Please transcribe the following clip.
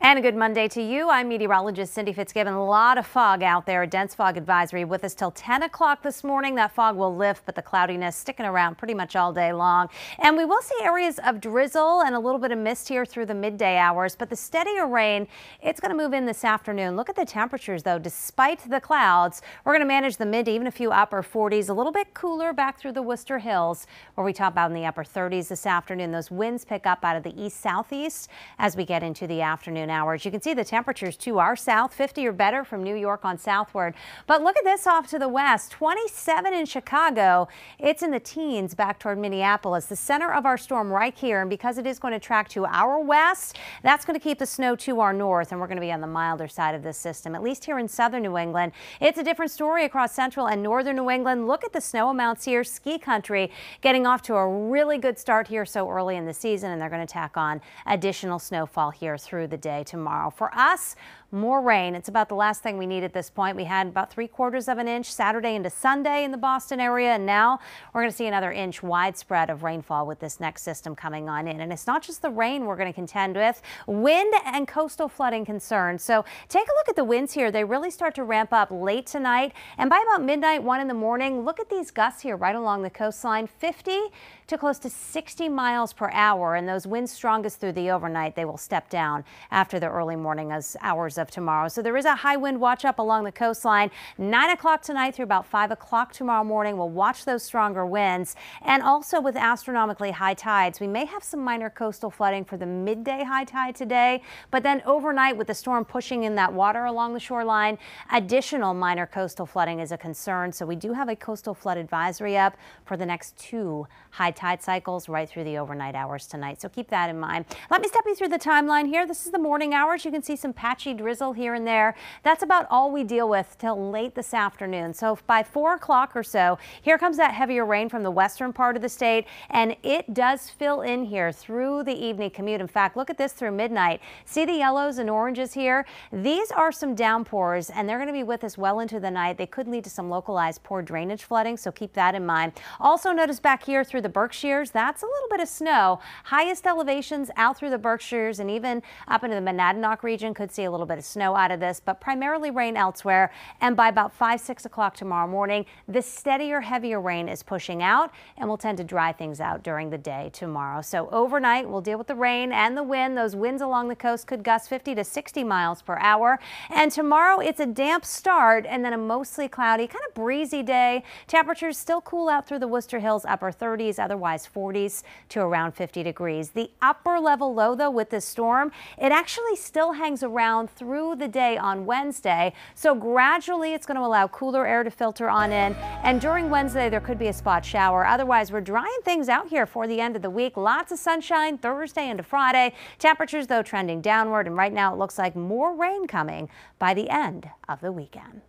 And a good Monday to you. I'm meteorologist Cindy Fitzgibbon. A lot of fog out there. A dense fog advisory with us till 10 o'clock this morning. That fog will lift, but the cloudiness sticking around pretty much all day long. And we will see areas of drizzle and a little bit of mist here through the midday hours. But the steadier rain, it's going to move in this afternoon. Look at the temperatures, though. Despite the clouds, we're going to manage the mid to even a few upper 40s. A little bit cooler back through the Worcester Hills, where we top out in the upper 30s this afternoon. Those winds pick up out of the east-southeast as we get into the afternoon hours. You can see the temperatures to our south, 50 or better from New York on southward. But look at this off to the west, 27 in Chicago. It's in the teens back toward Minneapolis, the center of our storm right here. And because it is going to track to our west, that's going to keep the snow to our north. And we're going to be on the milder side of this system, at least here in southern New England. It's a different story across central and northern New England. Look at the snow amounts here. Ski country getting off to a really good start here so early in the season. And they're going to tack on additional snowfall here through the day tomorrow. For us, more rain. It's about the last thing we need at this point. We had about 3/4 of an inch Saturday into Sunday in the Boston area, and now we're going to see another inch widespread of rainfall with this next system coming on in. And it's not just the rain we're going to contend with, wind and coastal flooding concerns. So take a look at the winds here. They really start to ramp up late tonight, and by about midnight, 1 in the morning, look at these gusts here right along the coastline, 50 to close to 60 miles per hour. And those winds strongest through the overnight. They will step down after the early morning hours of tomorrow. So there is a high wind watch up along the coastline. 9 o'clock tonight through about 5 o'clock tomorrow morning. We'll watch those stronger winds. And also with astronomically high tides, we may have some minor coastal flooding for the midday high tide today. But then overnight, with the storm pushing in that water along the shoreline, additional minor coastal flooding is a concern. So we do have a coastal flood advisory up for the next 2 high tide cycles right through the overnight hours tonight. So keep that in mind. Let me step you through the timeline here. This is the morning hours. You can see some patchy drizzle here and there. That's about all we deal with till late this afternoon. So by 4 o'clock or so, here comes that heavier rain from the western part of the state, and it does fill in here through the evening commute. In fact, look at this through midnight. See the yellows and oranges here? These are some downpours, and they're going to be with us well into the night. They could lead to some localized poor drainage flooding, so keep that in mind. Also notice back here through the Berkshires, that's a little bit of snow. Highest elevations out through the Berkshires and even up into the Monadnock region could see a little bit of snow out of this, but primarily rain elsewhere. And by about 5, 6 o'clock tomorrow morning, the steadier, heavier rain is pushing out and will tend to dry things out during the day tomorrow. So overnight, we'll deal with the rain and the wind. Those winds along the coast could gust 50 to 60 miles per hour. And tomorrow, it's a damp start and then a mostly cloudy, kind of breezy day. Temperatures still cool out through the Worcester Hills, upper 30s, otherwise 40s to around 50 degrees. The upper level low, though, with this storm, it actually still hangs around through the day on Wednesday. So gradually it's going to allow cooler air to filter on in. And during Wednesday, there could be a spot shower. Otherwise, we're drying things out here for the end of the week. Lots of sunshine Thursday into Friday. Temperatures, though, trending downward. And right now it looks like more rain coming by the end of the weekend.